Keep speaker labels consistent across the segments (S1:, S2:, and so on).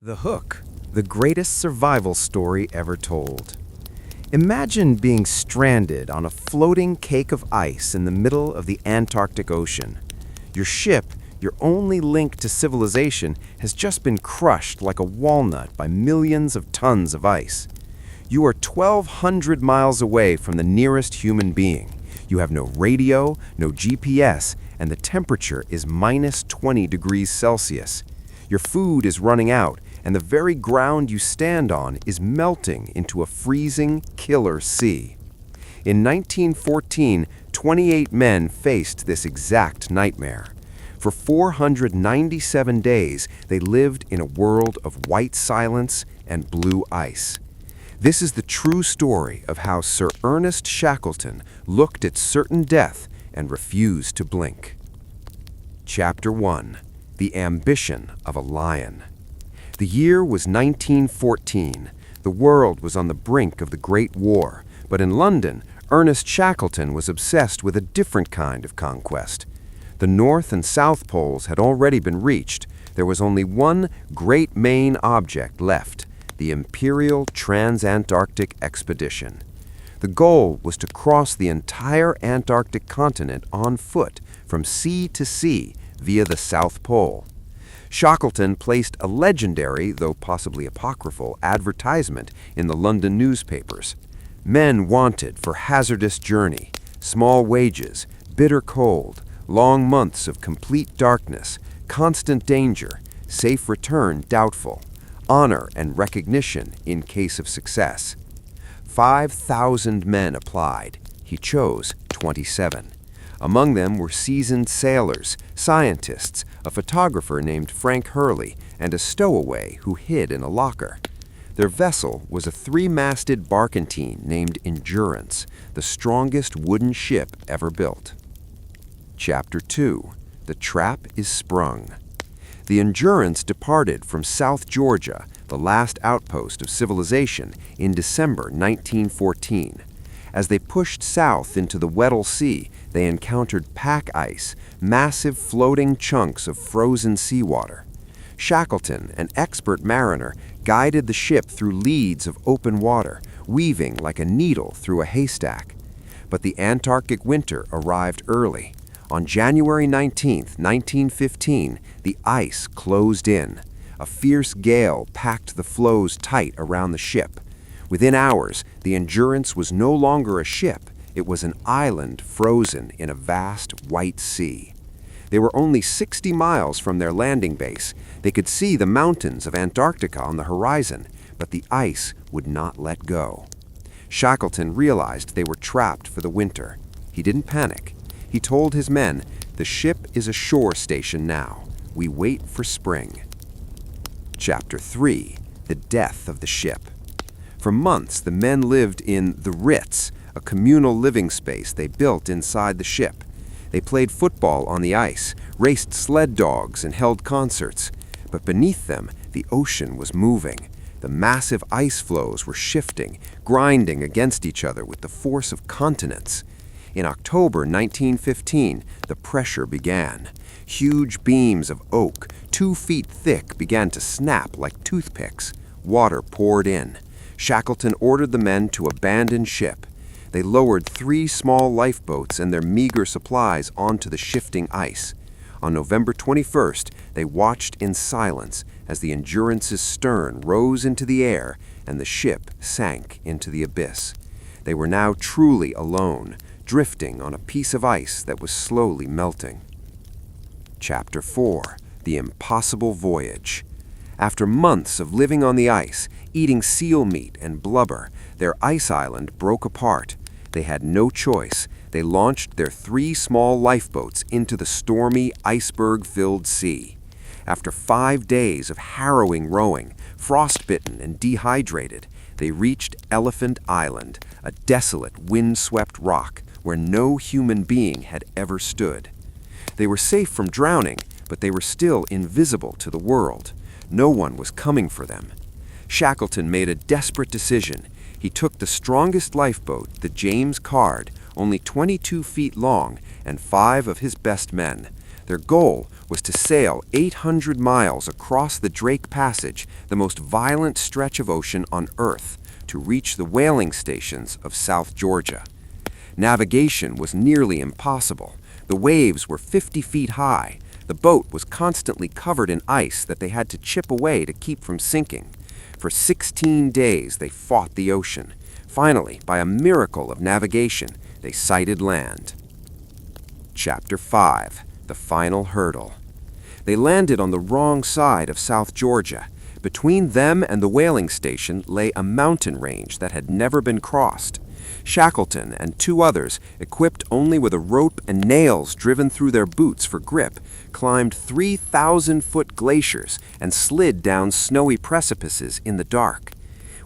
S1: The Hook, the greatest survival story ever told. Imagine being stranded on a floating cake of ice in the middle of the Antarctic Ocean. Your ship, your only link to civilization, has just been crushed like a walnut by millions of tons of ice. You are 1,200 miles away from the nearest human being. You have no radio, no GPS, and the temperature is minus 20 degrees Celsius. Your food is running out, and the very ground you stand on is melting into a freezing, killer sea. In 1914, 28 men faced this exact nightmare. For 497 days, they lived in a world of white silence and blue ice. This is the true story of how Sir Ernest Shackleton looked at certain death and refused to blink. Chapter 1. The Ambition of a Lion. The year was 1914. The world was on the brink of the Great War, but in London, Ernest Shackleton was obsessed with a different kind of conquest. The North and South Poles had already been reached. There was only one great main object left, the Imperial Trans-Antarctic Expedition. The goal was to cross the entire Antarctic continent on foot, from sea to sea, via the South Pole. Shackleton placed a legendary, though possibly apocryphal, advertisement in the London newspapers. Men wanted for hazardous journey, small wages, bitter cold, long months of complete darkness, constant danger, safe return doubtful, honor and recognition in case of success. 5,000 men applied. He chose 27. Among them were seasoned sailors, scientists, a photographer named Frank Hurley, and a stowaway who hid in a locker. Their vessel was a 3-masted barkentine named Endurance, the strongest wooden ship ever built. Chapter 2. The Trap is Sprung. The Endurance departed from South Georgia, the last outpost of civilization, in December 1914. As they pushed south into the Weddell Sea, they encountered pack ice, massive floating chunks of frozen seawater. Shackleton, an expert mariner, guided the ship through leads of open water, weaving like a needle through a haystack. But the Antarctic winter arrived early. On January 19, 1915, the ice closed in. A fierce gale packed the floes tight around the ship. Within hours, the Endurance was no longer a ship. It was an island frozen in a vast white sea. They were only 60 miles from their landing base. They could see the mountains of Antarctica on the horizon, but the ice would not let go. Shackleton realized they were trapped for the winter. He didn't panic. He told his men, "The ship is a shore station now. We wait for spring." Chapter 3. The Death of the Ship. For months, the men lived in the Ritz, a communal living space they built inside the ship. They played football on the ice, raced sled dogs, and held concerts. But beneath them, the ocean was moving. The massive ice floes were shifting, grinding against each other with the force of continents. In October 1915, the pressure began. Huge beams of oak, 2 feet thick, began to snap like toothpicks. Water poured in. Shackleton ordered the men to abandon ship. They lowered 3 small lifeboats and their meager supplies onto the shifting ice. On November 21st, they watched in silence as the Endurance's stern rose into the air and the ship sank into the abyss. They were now truly alone, drifting on a piece of ice that was slowly melting. Chapter 4. The Impossible Voyage. After months of living on the ice, eating seal meat and blubber, their ice island broke apart. They had no choice. They launched their 3 small lifeboats into the stormy, iceberg-filled sea. After 5 days of harrowing rowing, frostbitten and dehydrated, they reached Elephant Island, a desolate, wind-swept rock where no human being had ever stood. They were safe from drowning, but they were still invisible to the world. No one was coming for them. Shackleton made a desperate decision. He took the strongest lifeboat, the James Caird, only 22 feet long, and 5 of his best men. Their goal was to sail 800 miles across the Drake Passage, the most violent stretch of ocean on Earth, to reach the whaling stations of South Georgia. Navigation was nearly impossible. The waves were 50 feet high. The boat was constantly covered in ice that they had to chip away to keep from sinking. For 16 days they fought the ocean. Finally, by a miracle of navigation, they sighted land. Chapter 5. The Final Hurdle. They landed on the wrong side of South Georgia. Between them and the whaling station lay a mountain range that had never been crossed. Shackleton and two others, equipped only with a rope and nails driven through their boots for grip, climbed 3,000-foot glaciers and slid down snowy precipices in the dark.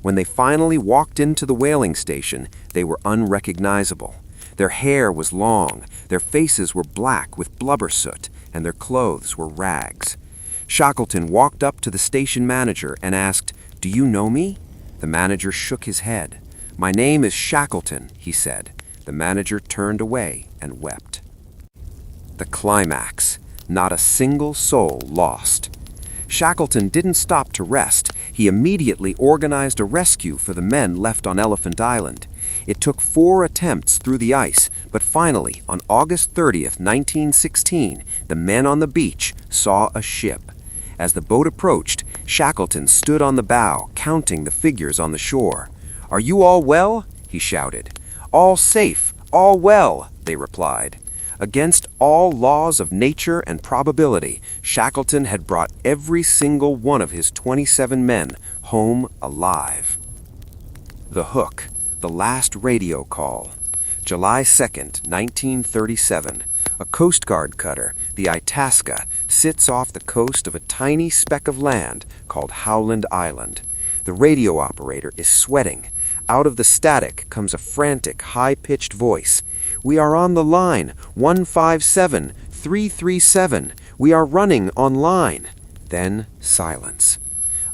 S1: When they finally walked into the whaling station, they were unrecognizable. Their hair was long, their faces were black with blubber soot, and their clothes were rags. Shackleton walked up to the station manager and asked, "Do you know me?" The manager shook his head. "My name is Shackleton," he said. The manager turned away and wept. The climax. Not a single soul lost. Shackleton didn't stop to rest. He immediately organized a rescue for the men left on Elephant Island. It took 4 attempts through the ice, but finally, on August 30th, 1916, the men on the beach saw a ship. As the boat approached, Shackleton stood on the bow, counting the figures on the shore. "Are you all well?" he shouted. "All safe, all well," they replied. Against all laws of nature and probability, Shackleton had brought every single one of his 27 men home alive. The Hook, the last radio call. July 2nd, 1937. A Coast Guard cutter, the Itasca, sits off the coast of a tiny speck of land called Howland Island. The radio operator is sweating. Out of the static comes a frantic, high-pitched voice. "We are on the line, 157-337. We are running on line." Then silence.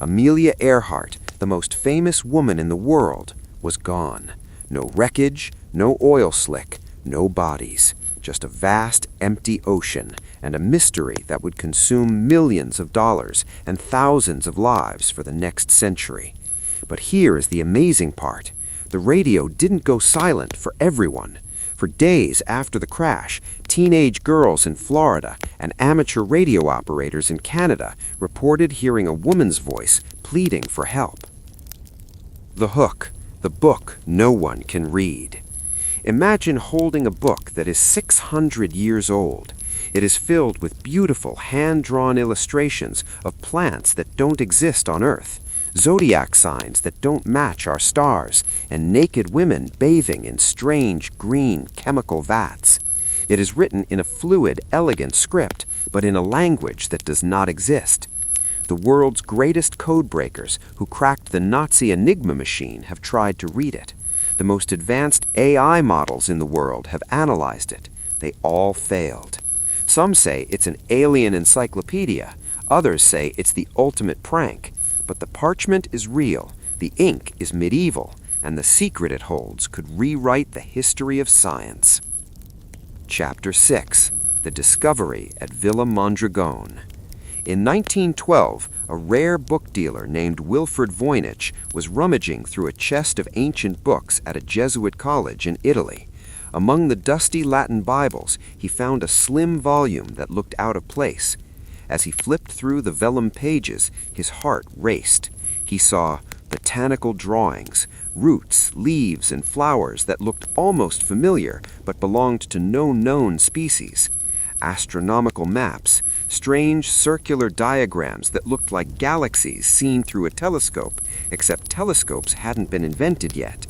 S1: Amelia Earhart, the most famous woman in the world, was gone. No wreckage, no oil slick, no bodies. Just a vast, empty ocean, and a mystery that would consume millions of dollars and thousands of lives for the next century. But here is the amazing part. The radio didn't go silent for everyone. For days after the crash, teenage girls in Florida and amateur radio operators in Canada reported hearing a woman's voice pleading for help. The Hook, the book no one can read. Imagine holding a book that is 600 years old. It is filled with beautiful hand-drawn illustrations of plants that don't exist on Earth, zodiac signs that don't match our stars, and naked women bathing in strange green chemical vats. It is written in a fluid, elegant script, but in a language that does not exist. The world's greatest codebreakers who cracked the Nazi Enigma machine have tried to read it. The most advanced AI models in the world have analyzed it. They all failed. Some say it's an alien encyclopedia. Others say it's the ultimate prank. But the parchment is real, the ink is medieval, and the secret it holds could rewrite the history of science. Chapter 6. The Discovery at Villa Mondragone. In 1912, a rare book dealer named Wilfrid Voynich was rummaging through a chest of ancient books at a Jesuit college in Italy. Among the dusty Latin Bibles, he found a slim volume that looked out of place. As he flipped through the vellum pages, his heart raced. He saw botanical drawings, roots, leaves, and flowers that looked almost familiar but belonged to no known species. Astronomical maps, strange circular diagrams that looked like galaxies seen through a telescope, except telescopes hadn't been invented yet.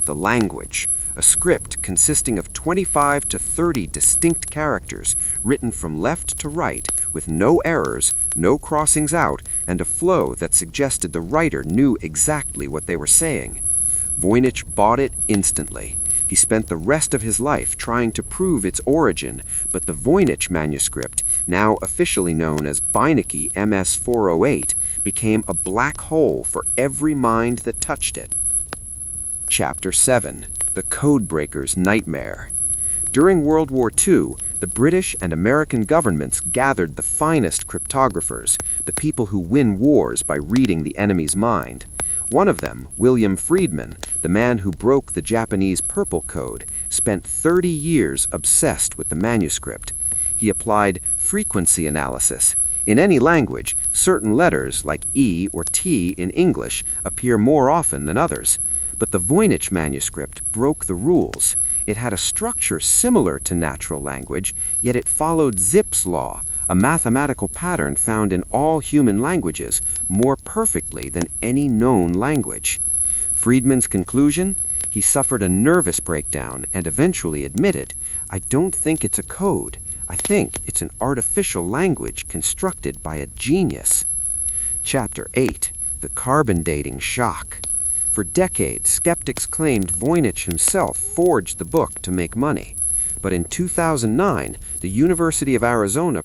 S1: The language, a script consisting of 25 to 30 distinct characters written from left to right with no errors, no crossings out, and a flow that suggested the writer knew exactly what they were saying. Voynich bought it instantly. He spent the rest of his life trying to prove its origin, but the Voynich manuscript, now officially known as Beinecke MS-408, became a black hole for every mind that touched it. Chapter 7. The Codebreaker's Nightmare. During World War II, The British and American governments gathered the finest cryptographers, the people who win wars by reading the enemy's mind. One of them, William Friedman, the man who broke the Japanese Purple Code, spent 30 years obsessed with the manuscript. He applied frequency analysis. In any language, certain letters, like E or T in English, appear more often than others. But the Voynich manuscript broke the rules. It had a structure similar to natural language, yet it followed Zipf's law, a mathematical pattern found in all human languages, more perfectly than any known language. Friedman's conclusion? He suffered a nervous breakdown and eventually admitted, "I don't think it's a code. I think it's an artificial language constructed by a genius." Chapter 8. The Carbon Dating Shock. For decades, skeptics claimed Voynich himself forged the book to make money. But in 2009, the University of Arizona